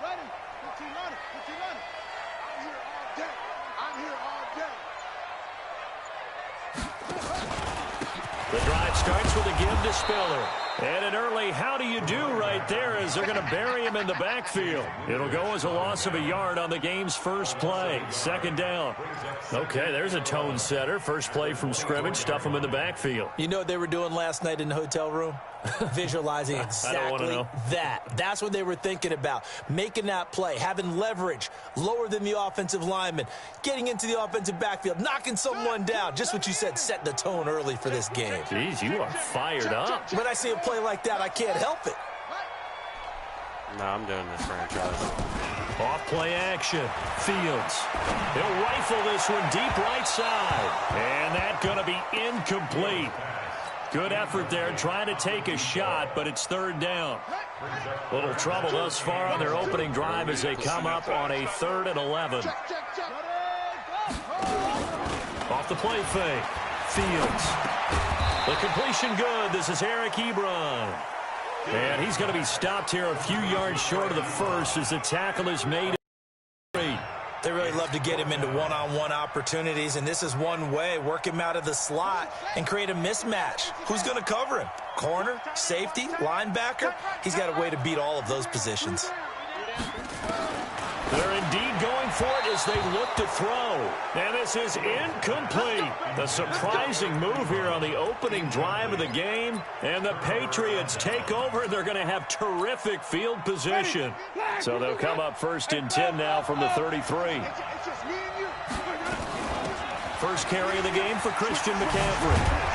Ready. 15 on it. 15 on it. I'm here all day. I'm here all day. The drive starts with a give to Spiller. And an early how do you do right there as they're going to bury him in the backfield. It'll go as a loss of a yard on the game's first play. Second down. Okay, there's a tone setter. First play from scrimmage. Stuff him in the backfield. You know what they were doing last night in the hotel room? Visualizing exactly that. That's what they were thinking about. Making that play, having leverage, lower than the offensive lineman, getting into the offensive backfield, knocking someone down. Just what you said, set the tone early for this game. Jeez, you are fired up. When I see a play like that, I can't help it. No, I'm doing this franchise. Off play action. Fields. He'll rifle this one deep right side. And that's going to be incomplete. Good effort there trying to take a shot, but it's third down. Little trouble thus far on their opening drive as they come up on a 3rd and 11. Off the play fake. Fields. The completion good. This is Eric Ebron. And he's going to be stopped here a few yards short of the first as the tackle is made. They really love to get him into one-on-one opportunities, and this is one way. Work him out of the slot and create a mismatch. Who's going to cover him? Corner, safety, linebacker? He's got a way to beat all of those positions. They're indeed going for it as they look to throw. And this is incomplete. The surprising move here on the opening drive of the game. And the Patriots take over. They're going to have terrific field position. So they'll come up 1st and 10 now from the 33. First carry of the game for Christian McCaffrey.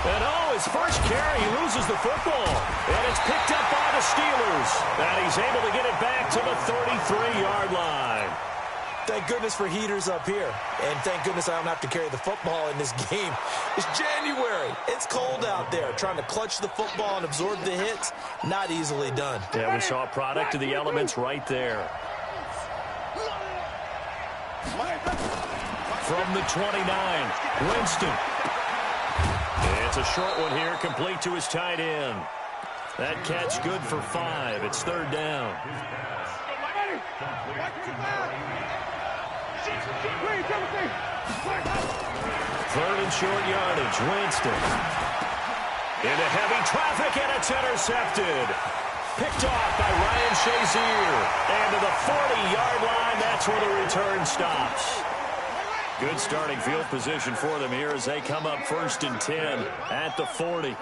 And his first carry, he loses the football. And it's picked up by the Steelers. And he's able to get it back to the 33-yard line. Thank goodness for heaters up here. And thank goodness I don't have to carry the football in this game. It's January. It's cold out there. Trying to clutch the football and absorb the hits, not easily done. Yeah, we saw a product of the elements right there. From the 29, Winston. It's a short one here, complete to his tight end. That catch good for 5. It's 3rd down. 3rd and short yardage. Winston. Into heavy traffic, and it's intercepted. Picked off by Ryan Shazier. And to the 40-yard line, that's where the return stops. Good starting field position for them here as they come up 1st and 10 at the 40.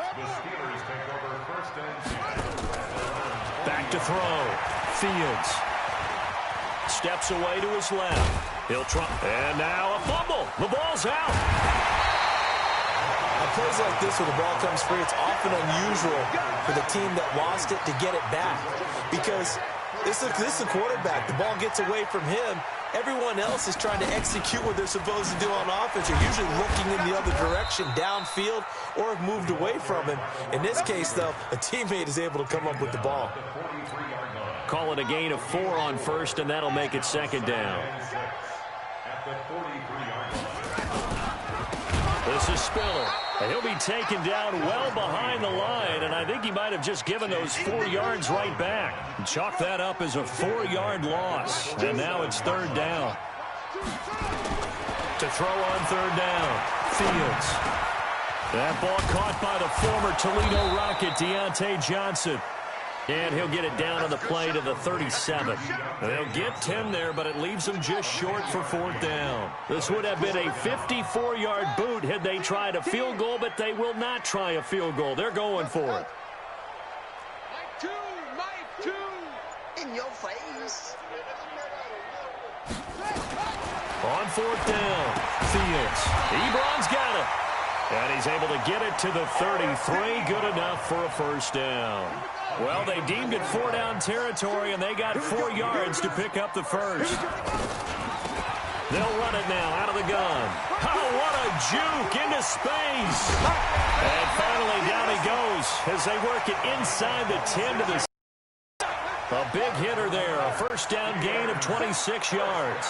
Back to throw. Fields. Steps away to his left. He'll try. And now a fumble. The ball's out. On plays like this where the ball comes free, it's often unusual for the team that lost it to get it back. Because this is the quarterback. The ball gets away from him. Everyone else is trying to execute what they're supposed to do on offense. They're usually looking in the other direction, downfield, or have moved away from him. In this case, though, a teammate is able to come up with the ball. Call it a gain of 4 on 1st, and that'll make it 2nd down. This is Spiller. And he'll be taken down well behind the line, and I think he might have just given those 4 yards right back. Chalk that up as a 4-yard loss, and now it's 3rd down. To throw on 3rd down, Fields. That ball caught by the former Toledo Rocket, Deontay Johnson. And he'll get it down on the play to the 37. They'll get 10 there, but it leaves them just short for 4th down. This would have been a 54-yard boot had they tried a field goal, but they will not try a field goal. They're going for it. Mike two. In your face. On 4th down, Fields. Ebron's got it. And he's able to get it to the 33. Good enough for a 1st down. Well, they deemed it 4-down territory, and they got 4 yards to pick up the first. They'll run it now out of the gun. Oh, what a juke into space. And finally down he goes as they work it inside the 10 to the. A big hitter there, a 1st down gain of 26 yards.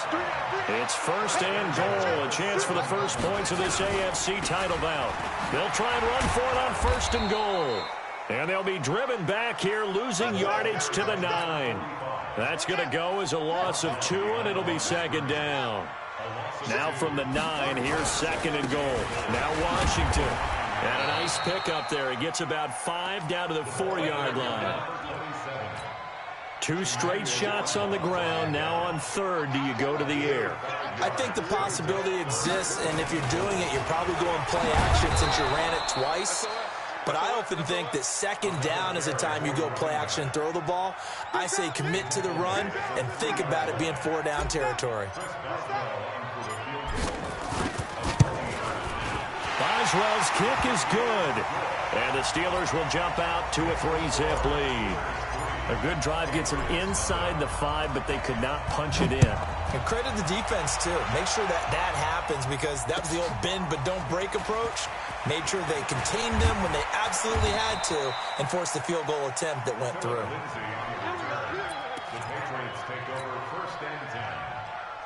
It's 1st and goal, a chance for the first points of this AFC title bout. They'll try and run for it on 1st and goal. And they'll be driven back here, losing yardage to the 9. That's going to go as a loss of 2, and it'll be second down. Now from the 9, here's second and goal. Now Washington. And a nice pickup there. He gets about 5 down to the 4-yard line. 2 straight shots on the ground. Now on third, do you go to the air? I think the possibility exists, and if you're doing it, you're probably going play action since you ran it twice. But I often think that second down is the time you go play action and throw the ball. I say commit to the run and think about it being 4-down territory. Boswell's kick is good. And the Steelers will jump out to a 3-zip lead. A good drive gets them inside the 5, but they could not punch it in. And credit the defense, too. Make sure that happens because that was the old bend but don't break approach. Made sure they contained them when they absolutely had to and forced the field goal attempt that went through. The Patriots take over first and 10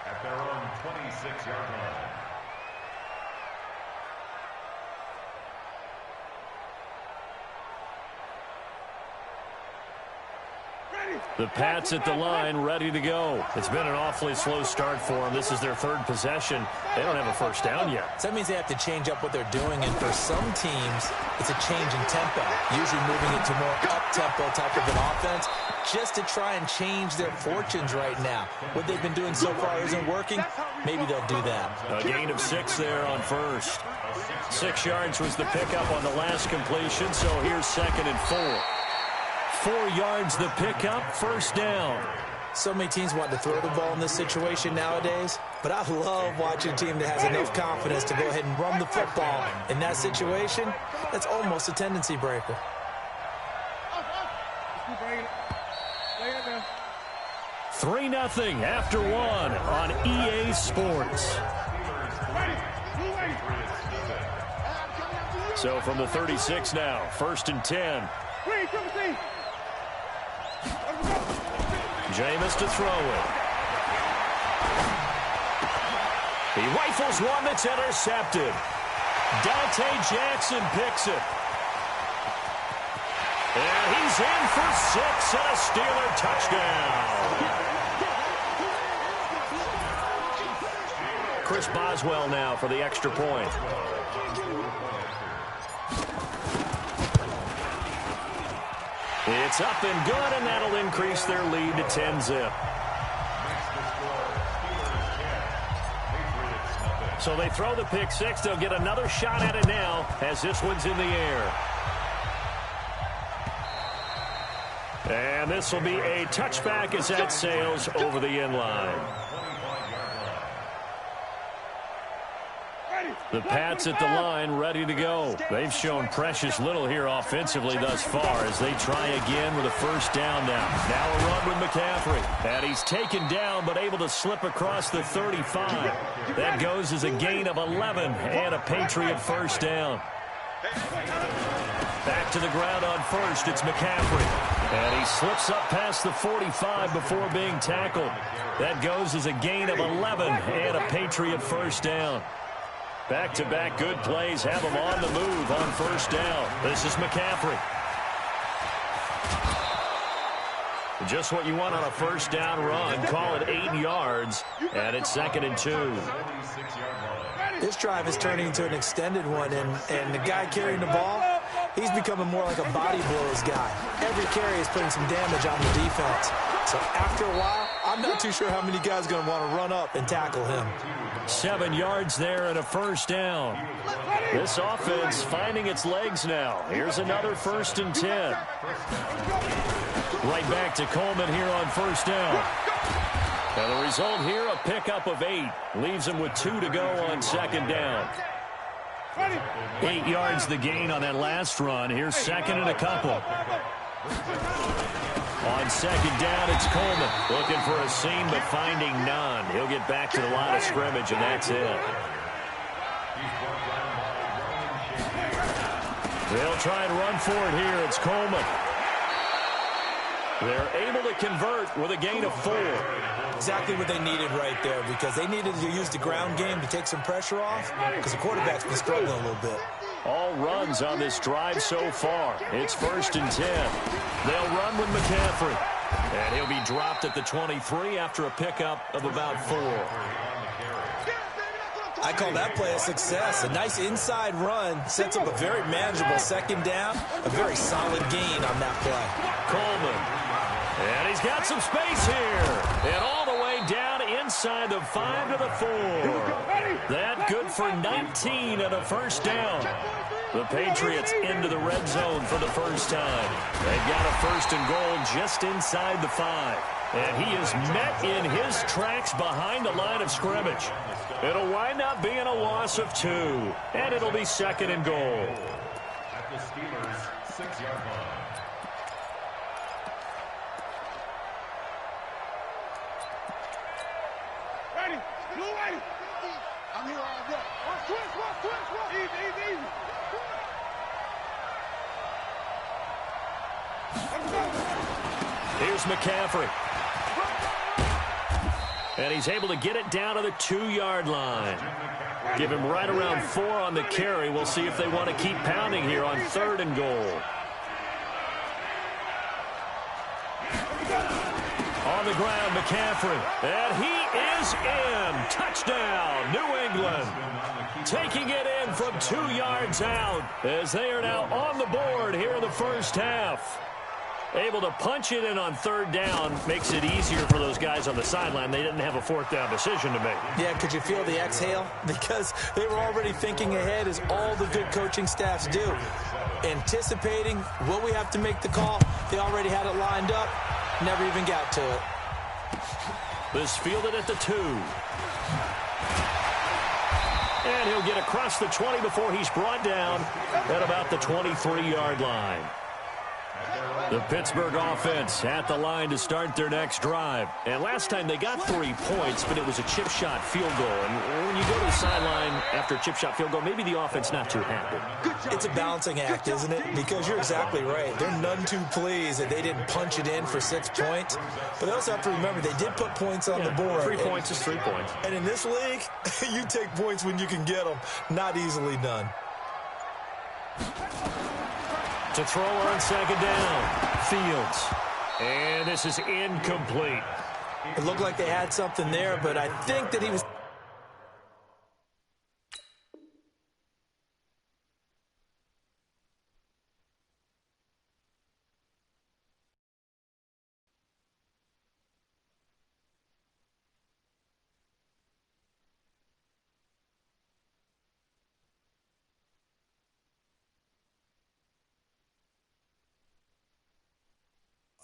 at their own 26-yard line. The Pats at the line, ready to go. It's been an awfully slow start for them. This is their 3rd possession. They don't have a first down yet. So that means they have to change up what they're doing, and for some teams, it's a change in tempo, usually moving it to more up-tempo type of an offense, just to try and change their fortunes right now. What they've been doing so far isn't working. Maybe they'll do that. A gain of 6 there on first. 6 yards was the pickup on the last completion, so here's second and 4. 4 yards the pickup, first down. So many teams want to throw the ball in this situation nowadays, but I love watching a team that has enough confidence to go ahead and run the football. In that situation, that's almost a tendency breaker. 3-0 after 1 on EA Sports. So from the 36 now, first and 10. Jameis to throw it. He rifles one that's intercepted. Dante Jackson picks it. And he's in for 6 and a Steeler touchdown. Chris Boswell now for the extra point. It's up and good, and that'll increase their lead to 10-zip. So they throw the pick 6. They'll get another shot at it now as this one's in the air. And this will be a touchback as that sails over the end line. The Pats at the line, ready to go. They've shown precious little here offensively thus far as they try again with a first down now. Now a run with McCaffrey. And he's taken down but able to slip across the 35. That goes as a gain of 11 and a Patriot first down. Back to the ground on first, it's McCaffrey. And he slips up past the 45 before being tackled. That goes as a gain of 11 and a Patriot first down. Back-to-back good plays have him on the move on first down. This is McCaffrey. Just what you want on a first down run. Call it 8 yards, and it's second and 2. This drive is turning into an extended one, and the guy carrying the ball, he's becoming more like a body blows guy. Every carry is putting some damage on the defense. So after a while, I'm not too sure how many guys are going to want to run up and tackle him. 7 yards there and a first down. This offense finding its legs now. Here's another first and 10. Right back to Coleman here on first down. And the result here, a pickup of 8. Leaves him with 2 to go on second down. 8 yards the gain on that last run. Here's second and a couple. On second down, it's Coleman. Looking for a seam, but finding none. He'll get back to the line of scrimmage, and that's it. They'll try and run for it here. It's Coleman. They're able to convert with a gain of 4. Exactly what they needed right there, because they needed to use the ground game to take some pressure off, because the quarterback's been struggling a little bit. All runs on this drive so far. It's 1st and 10. They'll run with McCaffrey. And he'll be dropped at the 23 after a pickup of about 4. I call that play a success. A nice inside run sets up a very manageable 2nd down. A very solid gain on that play. Coleman. And he's got some space here. And all the way down inside the 5 to the 4. That good for 19 and a 1st down. The Patriots into the red zone for the first time. They've got a 1st and goal just inside the 5. And he is met in his tracks behind the line of scrimmage. It'll wind up being a loss of 2. And it'll be 2nd and goal. At the Steelers' 6-yard line. Ready? Blue ready. I'm here all day. Watch. Easy. Here's McCaffrey. And he's able to get it down to the 2-yard line. Give him right around 4 on the carry. We'll see if they want to keep pounding here on 3rd and goal. On the ground, McCaffrey. And he is in. Touchdown, New England. Taking it in from 2 yards out as they are now on the board here in the first half. Able to punch it in on 3rd down makes it easier for those guys on the sideline. They didn't have a 4th down decision to make. Yeah, could you feel the exhale? Because they were already thinking ahead, as all the good coaching staffs do. Anticipating what we have to make the call. They already had it lined up. Never even got to it. This fielded at the 2. And he'll get across the 20 before he's brought down at about the 23-yard line. The Pittsburgh offense at the line to start their next drive. And last time they got 3 points, but it was a chip shot field goal. And when you go to the sideline after a chip shot field goal, maybe the offense not too happy. It's a balancing act, isn't it? Because you're exactly right. They're none too pleased that they didn't punch it in for 6 points. But they also have to remember they did put points on the board. 3 points is 3 points. And in this league, you take points when you can get them. Not easily done. To throw on 2nd down, Fields. And this is incomplete. It looked like they had something there, but I think that he was...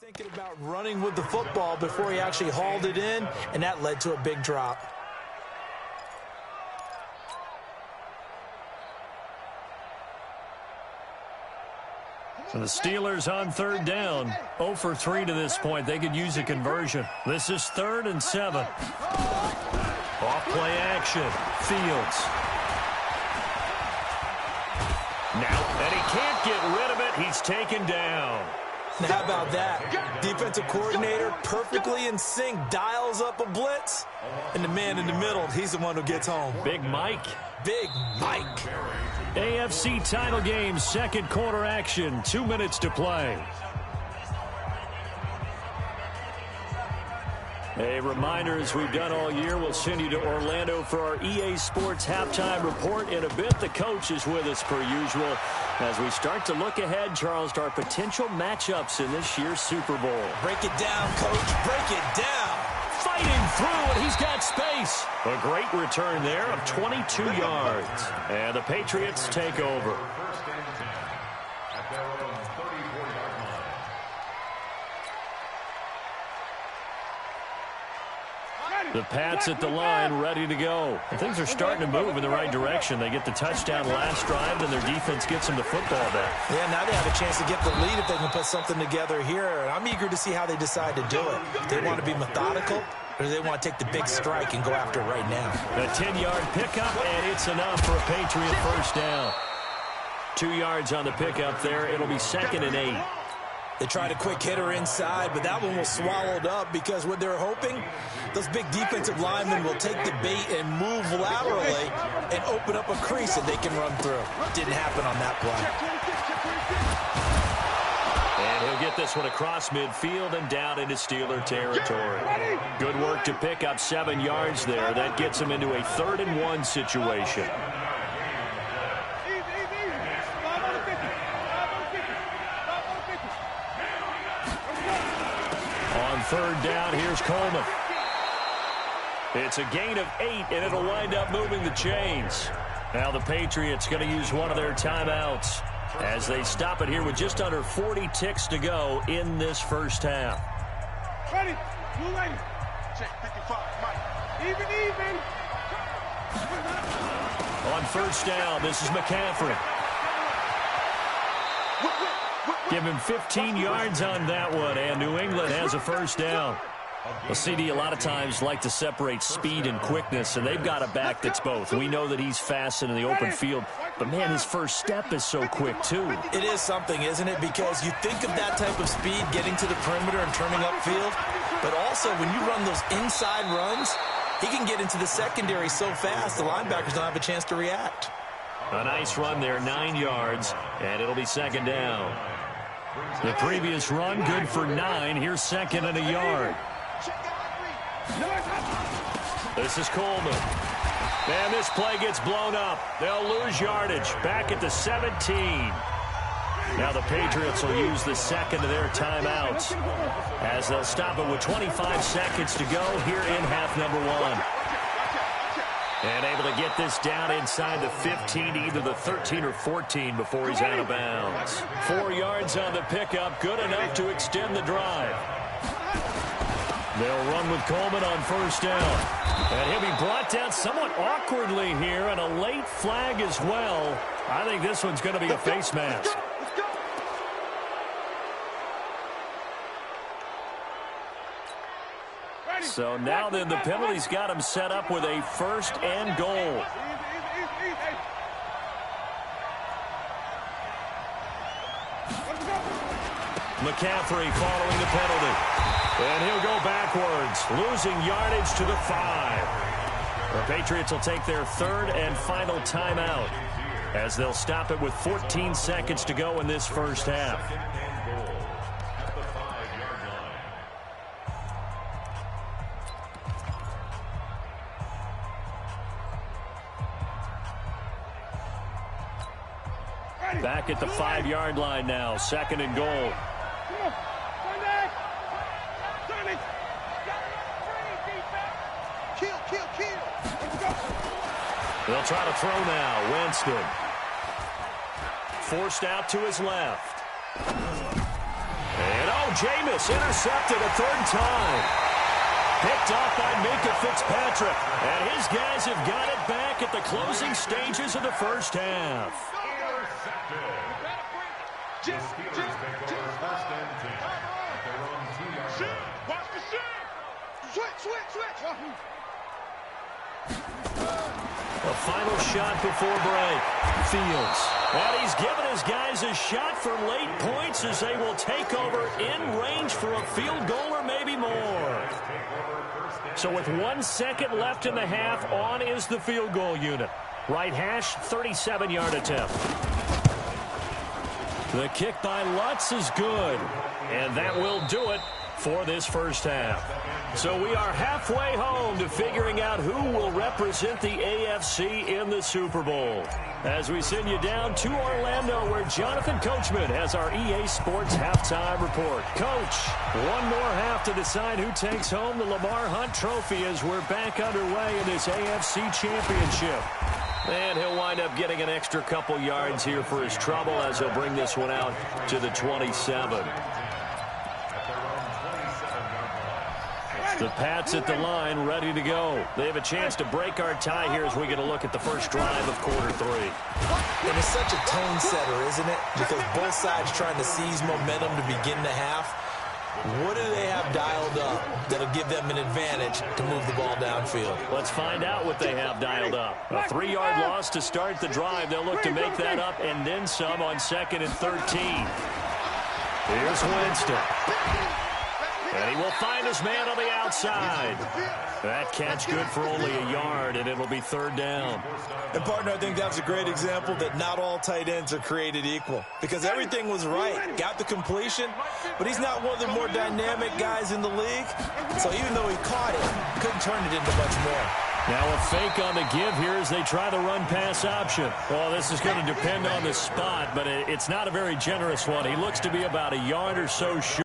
thinking about running with the football before he actually hauled it in, and that led to a big drop. So the Steelers on 3rd down, 0 for 3 to this point. They could use a conversion. This is 3rd and 7. Off play action, Fields. Now, and he can't get rid of it. He's taken down. Now, how about that? Defensive coordinator perfectly in sync, dials up a blitz, and the man in the middle, he's the one who gets home. Big Mike. Big Mike. AFC title game, 2nd quarter action, 2 minutes to play. A reminder, as we've done all year, we'll send you to Orlando for our EA Sports halftime report. In a bit, the coach is with us per usual as we start to look ahead, Charles, to our potential matchups in this year's Super Bowl. Break it down, coach. Break it down. Fighting through, and he's got space. A great return there of 22 yards. And the Patriots take over. 1st and 10 at their own 34-yard line. The Pats at the line, ready to go. And things are starting to move in the right direction. They get the touchdown last drive, then their defense gets them the football back. Yeah, now they have a chance to get the lead if they can put something together here. And I'm eager to see how they decide to do it. They want to be methodical, or do they want to take the big strike and go after it right now? A 10-yard pickup, and it's enough for a Patriot 1st down. 2 yards on the pickup there. It'll be 2nd and 8. They tried a quick hitter inside, but that one was swallowed up because what they're hoping, those big defensive linemen will take the bait and move laterally and open up a crease that they can run through. Didn't happen on that play. And he'll get this one across midfield and down into Steeler territory. Good work to pick up 7 yards there. That gets him into a 3rd-and-1 situation. On 3rd down, here's Coleman. It's a gain of 8, and it'll wind up moving the chains. Now the Patriots going to use one of their timeouts as they stop it here with just under 40 ticks to go in this first half. Ready. Blue lady. Check 55. Mike. Even. On 1st down, this is McCaffrey. Give him 15 yards on that one, and New England has a 1st down. Well, CD, a lot of times like to separate speed and quickness, and they've got a back that's both. We know that he's fast in the open field, but, man, his first step is so quick, too. It is something, isn't it? Because you think of that type of speed getting to the perimeter and turning upfield, but also when you run those inside runs, he can get into the secondary so fast the linebackers don't have a chance to react. A nice run there, 9 yards, and it'll be 2nd down. The previous run, good for 9. Here's 2nd and a yard. This is Coleman. And this play gets blown up. They'll lose yardage. Back at the 17. Now the Patriots will use the 2nd of their timeouts as they'll stop it with 25 seconds to go here in half number 1. And able to get this down inside the 15, either the 13 or 14 before he's out of bounds. 4 yards on the pickup, good enough to extend the drive. They'll run with Coleman on 1st down. And he'll be brought down somewhat awkwardly here, and a late flag as well. I think this one's going to be a face mask. So now then the penalty's got him set up with a 1st and goal. McCaffrey following the penalty. And he'll go backwards, losing yardage to the 5. The Patriots will take their 3rd and final timeout as they'll stop it with 14 seconds to go in this first half. Back at the 5-yard line now, 2nd and goal. They'll try to throw now. Winston. Forced out to his left. And, Jameis intercepted a 3rd time. Picked off by Minka Fitzpatrick. And his guys have got it back at the closing stages of the first half. Watch the shit. Switch. A final shot before break. Fields. And he's given his guys a shot for late points as they will take over in range for a field goal or maybe more. So with 1 second left in the half, on is the field goal unit. Right hash, 37-yard attempt. The kick by Lutz is good. And that will do it for this first half. So we are halfway home to figuring out who will represent the AFC in the Super Bowl. As we send you down to Orlando, where Jonathan Coachman has our EA Sports halftime report. Coach, one more half to decide who takes home the Lamar Hunt Trophy as we're back underway in this AFC Championship. And he'll wind up getting an extra couple yards here for his trouble as he'll bring this one out to the 27. The Pats at the line, ready to go. They have a chance to break our tie here as we get a look at the first drive of quarter 3. And it's such a tone setter, isn't it? Because both sides trying to seize momentum to begin the half. What do they have dialed up that'll give them an advantage to move the ball downfield? Let's find out what they have dialed up. A 3-yard loss to start the drive. They'll look to make that up and then some on 2nd and 13. Here's Winston. And he will find his man on the outside. That catch good for only a yard, and it'll be third down. And, partner, I think that's a great example that not all tight ends are created equal. Because everything was right. Got the completion, but he's not one of the more dynamic guys in the league. So even though he caught it, couldn't turn it into much more. Now a fake on the give here as they try the run-pass option. Well, this is going to depend on the spot, but it's not a very generous one. He looks to be about a yard or so short.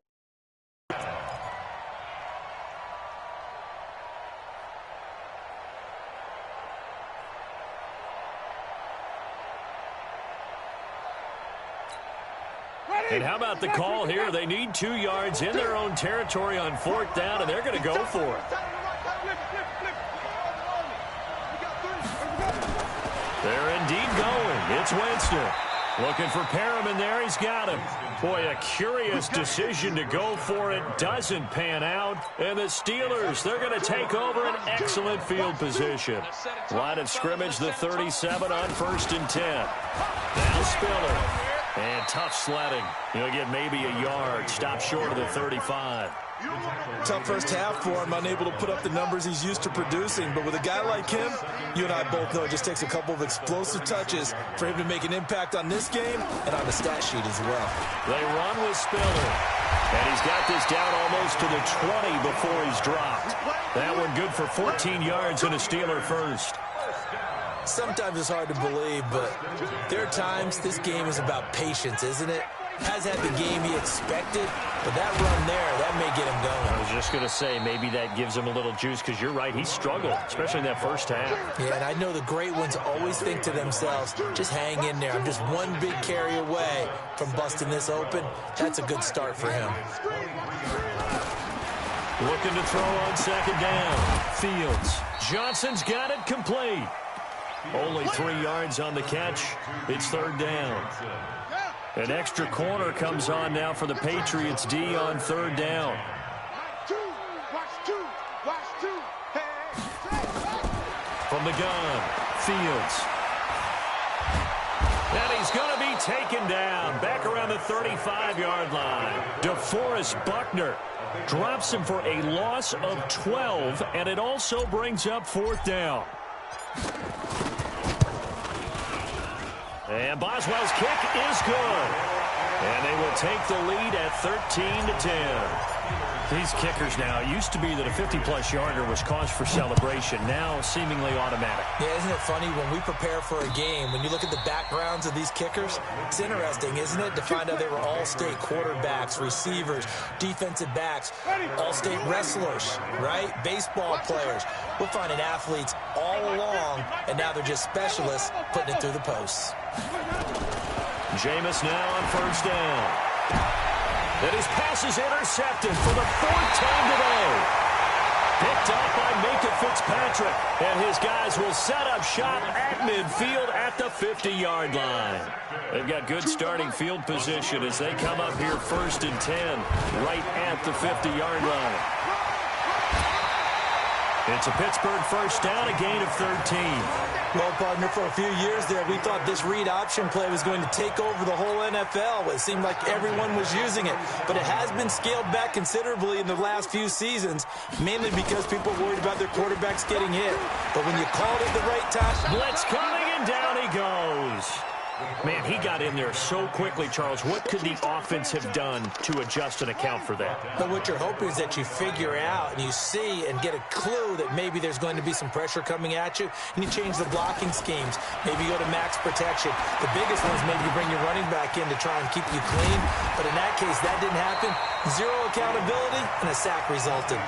And how about the call here? They need 2 yards in their own territory on 4th down, and they're going to go for it. They're indeed going. It's Winston. Looking for Perriman there. He's got him. Boy, a curious decision to go for it. Doesn't pan out. And the Steelers, they're going to take over an excellent field position. Line of scrimmage, the 37 on 1st and 10. Now Spiller. And tough sledding. He'll get maybe a yard. Stop short of the 35. Tough first half for him, unable to put up the numbers he's used to producing. But with a guy like him, you and I both know it just takes a couple of explosive touches for him to make an impact on this game and on the stat sheet as well. They run with Spiller. And he's got this down almost to the 20 before he's dropped. That one good for 14 yards and a Steeler first. Sometimes it's hard to believe, but there are times this game is about patience, isn't it? Has had the game he expected, but that run there, that may get him going. I was just going to say, maybe that gives him a little juice, because you're right, he struggled, especially in that first half. Yeah, and I know the great ones always think to themselves, just hang in there. I'm just one big carry away from busting this open. That's a good start for him. Looking to throw on 2nd down. Fields. Johnson's got it complete. Only 3 yards on the catch. It's 3rd down. An extra corner comes on now for the Patriots D on 3rd down. From the gun, Fields. And he's going to be taken down back around the 35-yard line. DeForest Buckner drops him for a loss of 12, and it also brings up 4th down. And Boswell's kick is good. And they will take the lead at 13-10. These kickers now, it used to be that a 50-plus yarder was cause for celebration. Now seemingly automatic. Yeah, isn't it funny when we prepare for a game, when you look at the backgrounds of these kickers, it's interesting, isn't it, to find out they were all-state quarterbacks, receivers, defensive backs, all-state wrestlers, right? Baseball players. We're finding athletes all along, and now they're just specialists putting it through the posts. Jameis now on 1st down. And his pass is intercepted for the 4th time today. Picked up by Minka Fitzpatrick. And his guys will set up shop at midfield at the 50-yard line. They've got good starting field position as they come up here 1st and 10, right at the 50-yard line. It's a Pittsburgh 1st down, a gain of 13. Well, partner, for a few years there, we thought this read option play was going to take over the whole NFL. It seemed like everyone was using it, but it has been scaled back considerably in the last few seasons, mainly because people are worried about their quarterbacks getting hit. But when you called it the right time... Blitz coming, and down he goes. Man, he got in there so quickly, Charles. What could the offense have done to adjust and account for that? But what you're hoping is that you figure out and you see and get a clue that maybe there's going to be some pressure coming at you, and you change the blocking schemes. Maybe you go to max protection. The biggest one is maybe you bring your running back in to try and keep you clean. But in that case, that didn't happen. Zero accountability, and a sack resulted.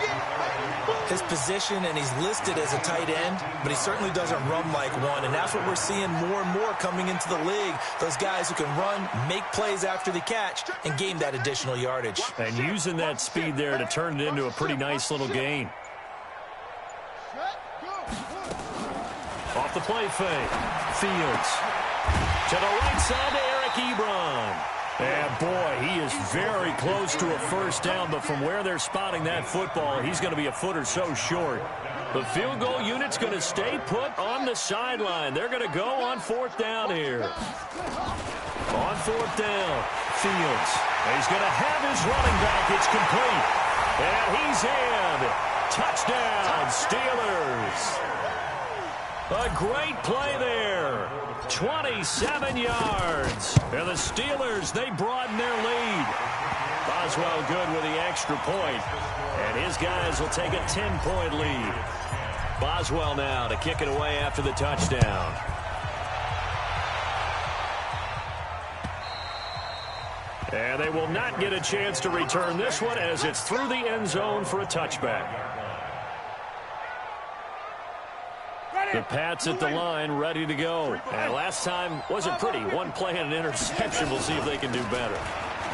His position, and he's listed as a tight end, but he certainly doesn't run like one, and that's what we're seeing more and more coming into the league. Those guys who can run, make plays after the catch, and gain that additional yardage. And using that speed there to turn it into a pretty nice little gain. Off the play fake. Fields. To the right side to Eric Ebron. And boy, he is very close to a 1st down, but from where they're spotting that football, he's going to be a foot or so short. The field goal unit's going to stay put on the sideline. They're going to go on 4th down here. On 4th down, Fields. He's going to have his running back. It's complete. And he's in. Touchdown, Steelers. A great play there. 27 yards. And the Steelers, they broaden their lead. Boswell good with the extra point. And his guys will take a 10-point lead. Boswell now to kick it away after the touchdown. And they will not get a chance to return this one as it's through the end zone for a touchback. The Pats at the line, ready to go. And last time wasn't pretty. One play and an interception. We'll see if they can do better.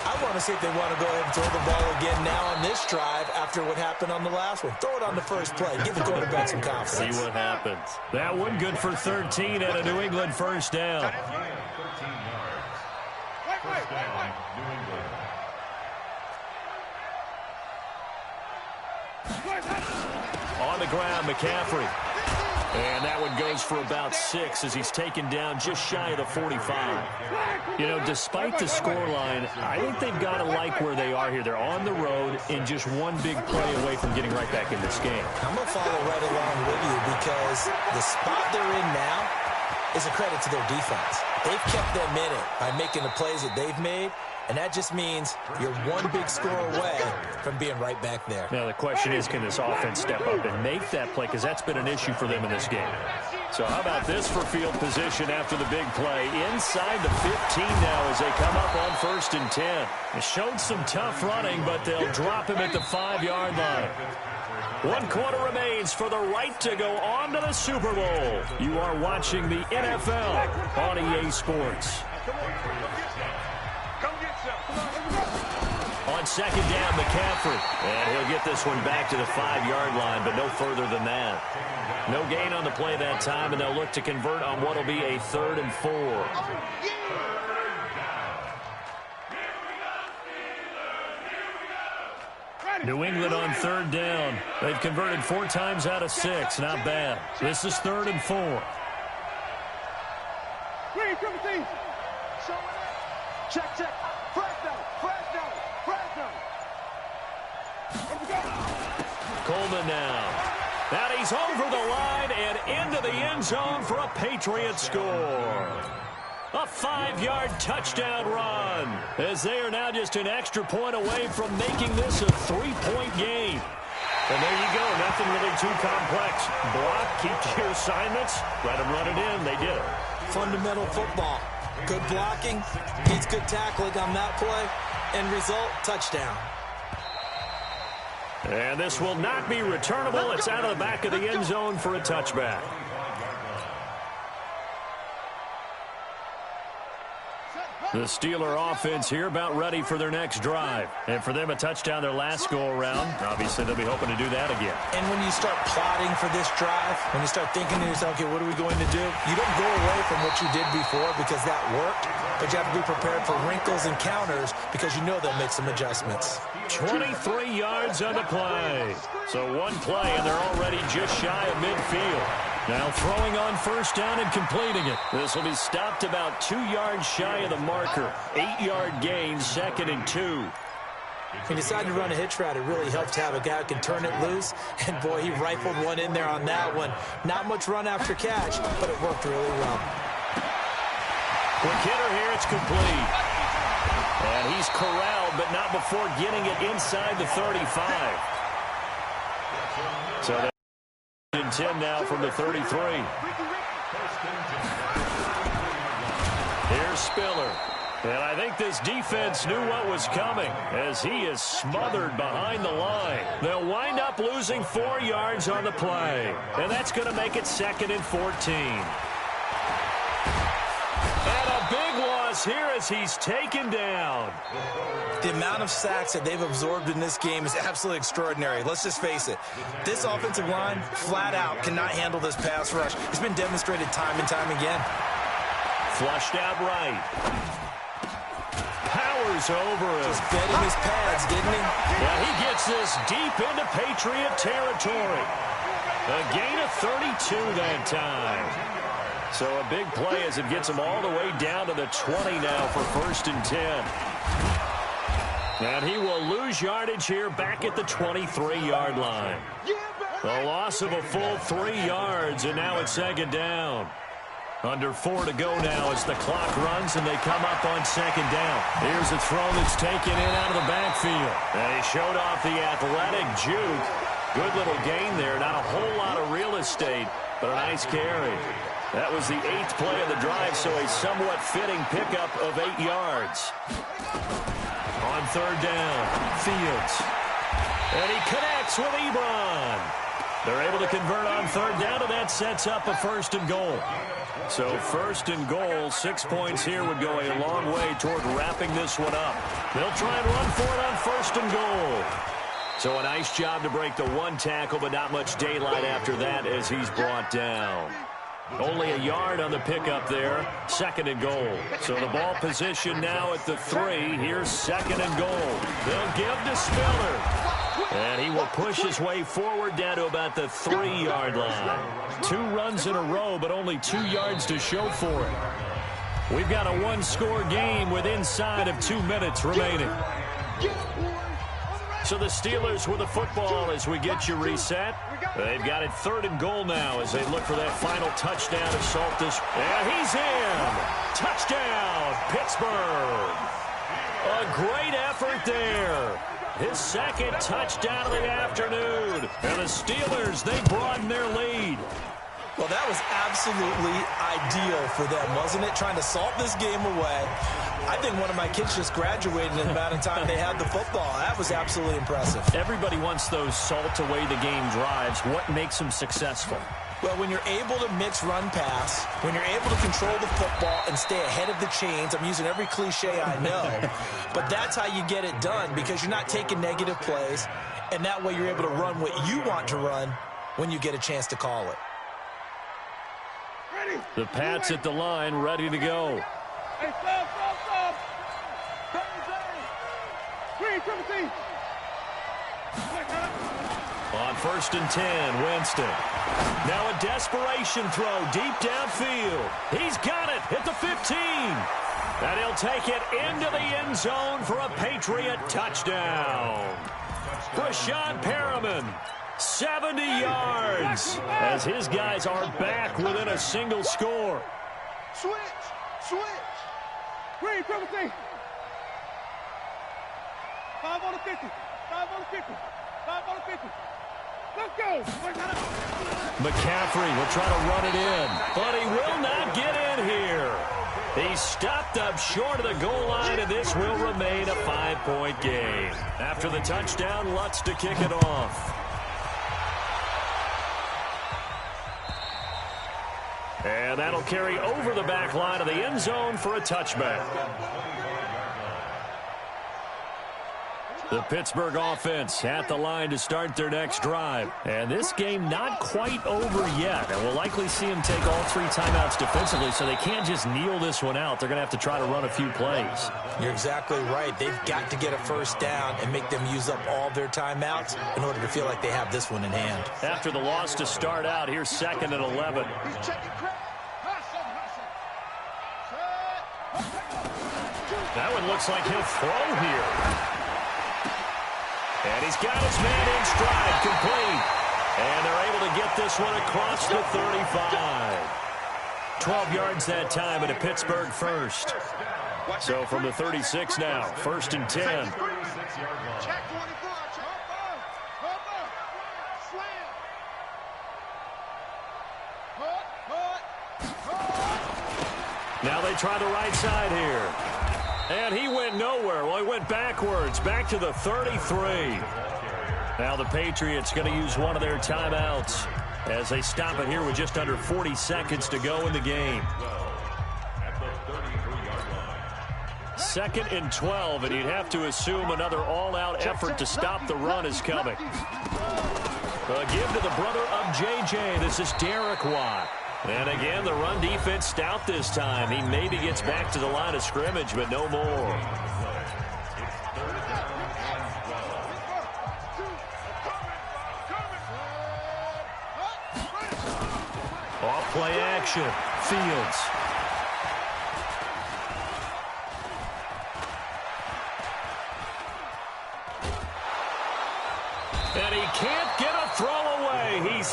I want to see if they want to go ahead and throw the ball again now on this drive after what happened on the last one. Throw it on the first play. Give the quarterback some confidence. See what happens. That one good for 13 at a New England first down. 13 yards. First down, New England. On the ground, McCaffrey. And that one goes for about 6 as he's taken down just shy of the 45. You know, despite the scoreline, I think they've got to like where they are here. They're on the road and just one big play away from getting right back in this game. I'm going to follow right along with you because the spot they're in now is a credit to their defense. They've kept them in it by making the plays that they've made. And that just means you're one big score away from being right back there. Now, the question is, can this offense step up and make that play? Because that's been an issue for them in this game. So how about this for field position after the big play? Inside the 15 now as they come up on 1st and 10. They showed some tough running, but they'll drop him at the 5-yard line. 1 quarter remains for the right to go on to the Super Bowl. You are watching the NFL on EA Sports. On 2nd down, McCaffrey. And he'll get this one back to the 5-yard line, but no further than that. No gain on the play that time, and they'll look to convert on what will be a 3rd and 4. New England on 3rd down. They've converted 4 times out of 6. Not bad. This is 3rd and 4. Check, check. Fresh down. Coleman now. And he's over the line and into the end zone for a Patriot score. A 5-yard touchdown run as they are now just an extra point away from making this a 3-point game. And there you go. Nothing really too complex. Block, keep your assignments, let them run it in. They did it. Fundamental football. Good blocking, needs good tackling on that play. End result, touchdown. And this will not be returnable. It's out of the back of the end zone for a touchback. The Steeler offense here about ready for their next drive. And for them, a touchdown their last go-around. Obviously, they'll be hoping to do that again. And when you start plotting for this drive, when you start thinking to yourself, okay, what are we going to do? You don't go away from what you did before because that worked, but you have to be prepared for wrinkles and counters because you know they'll make some adjustments. 23 yards on the play. So one play, and they're already just shy of midfield. Now throwing on 1st down and completing it. This will be stopped about 2 yards shy of the marker. 8-yard gain, 2nd and 2. He decided to run a hitch route. It really helped to have a guy who can turn it loose. And, boy, he rifled one in there on that one. Not much run after catch, but it worked really well. Quick hitter here, it's complete. And he's corralled, but not before getting it inside the 35. So they're in 10 now from the 33. Here's Spiller. And I think this defense knew what was coming as he is smothered behind the line. They'll wind up losing 4 yards on the play. And that's going to make it 2nd and 14. And a big loss here as he's taken down. The amount of sacks that they've absorbed in this game is absolutely extraordinary. Let's just face it. This offensive line, flat out, cannot handle this pass rush. It's been demonstrated time and time again. Flushed out right. Powers over him. Just fed him his pads, didn't he? Yeah, he gets this deep into Patriot territory. A gain of 32 that time. So a big play as it gets him all the way down to the 20 now for 1st and 10. And he will lose yardage here back at the 23-yard line. A loss of a full 3 yards, and now it's second down. Under 4 to go now as the clock runs and they come up on second down. Here's a throw that's taken in out of the backfield. And he showed off the athletic juke. Good little gain there. Not a whole lot of real estate, but a nice carry. That was the 8th play of the drive, so a somewhat fitting pickup of 8 yards. On third down, Fields. And he connects with Ebron. They're able to convert on third down, and that sets up a first and goal. So first and goal, 6 points here would go a long way toward wrapping this one up. They'll try and run for it on first and goal. So a nice job to break the 1 tackle, but not much daylight after that as he's brought down. Only a yard on the pickup there. Second and goal. So the ball position now at the 3. Here's second and goal. They'll give to Spiller. And he will push his way forward down to about the 3-yard line. 2 runs in a row, but only 2 yards to show for it. We've got a 1-score game with inside of 2 minutes remaining. So the Steelers with the football as we get you reset. They've got it third and goal now as they look for that final touchdown to salt this. And he's in. Touchdown, Pittsburgh. A great effort there. His second touchdown of the afternoon. And the Steelers, they broaden their lead. Well, that was absolutely ideal for them, wasn't it? Trying to salt this game away. I think one of my kids just graduated in the amount of time they had the football. That was absolutely impressive. Everybody wants those salt-away-the-game drives. What makes them successful? Well, when you're able to mix run-pass, when you're able to control the football and stay ahead of the chains, I'm using every cliche I know, but that's how you get it done because you're not taking negative plays, and that way you're able to run what you want to run when you get a chance to call it. The Pats at the line, ready to go. Hey, stop. On first and 10, Winston. Now a desperation throw deep downfield. He's got it at the 15. And he'll take it into the end zone for a Patriot touchdown. Brashad Perriman, 70 yards, as his guys are back within a single score. Switch. Green, triple T. 5 on the 50. 5 on the 50. 5 on the 50. Let's go. McCaffrey will try to run it in, but he will not get in here. He's stopped up short of the goal line, and this will remain a 5-point game. After the touchdown, Lutz to kick it off. And that'll carry over the back line of the end zone for a touchback. The Pittsburgh offense at the line to start their next drive. And this game not quite over yet. And we'll likely see them take all 3 timeouts defensively, so they can't just kneel this one out. They're going to have to try to run a few plays. You're exactly right. They've got to get a first down and make them use up all their timeouts in order to feel like they have this one in hand. After the loss to start out, here's second and 11. That one looks like he'll throw here. And he's got his man in stride, complete. And they're able to get this one across the 35. 12 yards that time and a Pittsburgh first. So from the 36 now, first and 10. Now they try the right side here. And he went nowhere. Well, he went backwards, back to the 33. Now the Patriots going to use one of their timeouts as they stop it here with just under 40 seconds to go in the game. Second and 12, and you'd have to assume another all-out effort to stop the run is coming. A give to the brother of J.J. This is Derek Watt. And again, the run defense stout this time. He maybe gets back to the line of scrimmage, but no more. Off play action. Fields.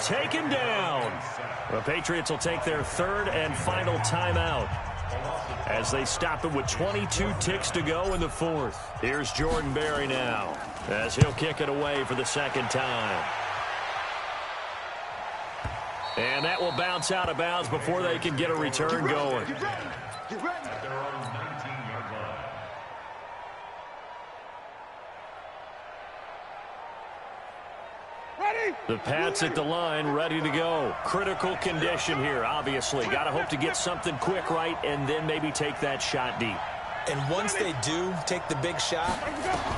taken down. The Patriots will take their third and final timeout as they stop it with 22 ticks to go in the fourth. Here's Jordan Berry now as he'll kick it away for the second time. And that will bounce out of bounds before they can get a return going. Get ready. Get ready. At their own 19-yard line. Ready. The Pats at the line, ready to go. Critical condition here, obviously. Got to hope to get something quick right and then maybe take that shot deep. And once they do take the big shot,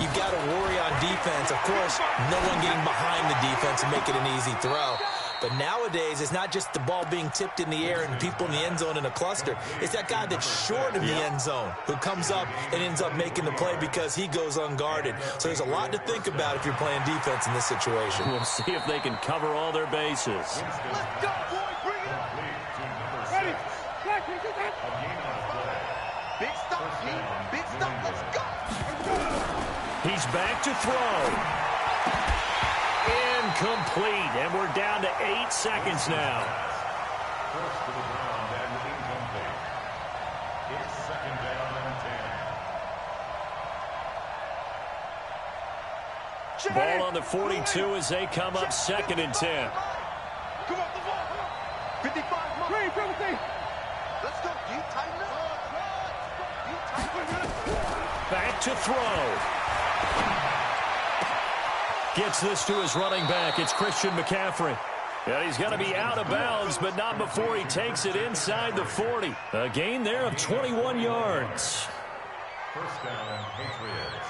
you've got to worry on defense. Of course, no one getting behind the defense and make it an easy throw. But nowadays, it's not just the ball being tipped in the air and people in the end zone in a cluster. It's that guy that's short of the end zone who comes up and ends up making the play because he goes unguarded. So there's a lot to think about if you're playing defense in this situation. We'll see if they can cover all their bases. Let's go, boy. Bring it up. Ready. Big stop, team. Big stop. Let's go. He's back to throw. Incomplete, and we're down to 8 seconds now. First to the ground and incomplete. It's second down and 10. Ball on the 42 as they come up second and 10. Come on, the ball. 55. Green, Timothy. Let's go. You tighten up. You tighten up. Back to throw. Gets this to his running back. It's Christian McCaffrey. Yeah, he's going to be out of bounds, but not before he takes it inside the 40. A gain there of 21 yards. First down, Patriots.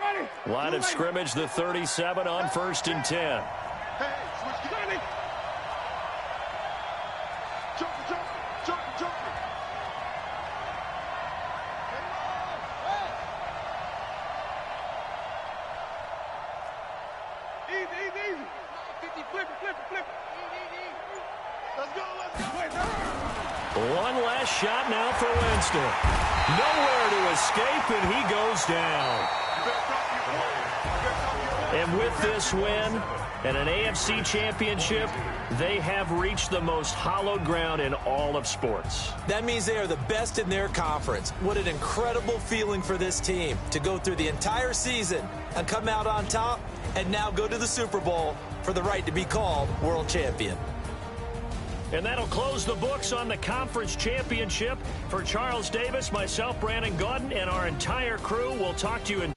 Ready. Line of scrimmage, the 37 on 1st and 10. Hey, switch. Ready. Jump. Easy. 50, flip it. Let's go. One last shot now for Winston. Nowhere to escape, and he goes down. And with this win and an AFC championship, they have reached the most hallowed ground in all of sports. That means they are the best in their conference. What an incredible feeling for this team to go through the entire season and come out on top and now go to the Super Bowl for the right to be called world champion. And that'll close the books on the conference championship. For Charles Davis, myself, Brandon Gaudin, and our entire crew, we'll talk to you in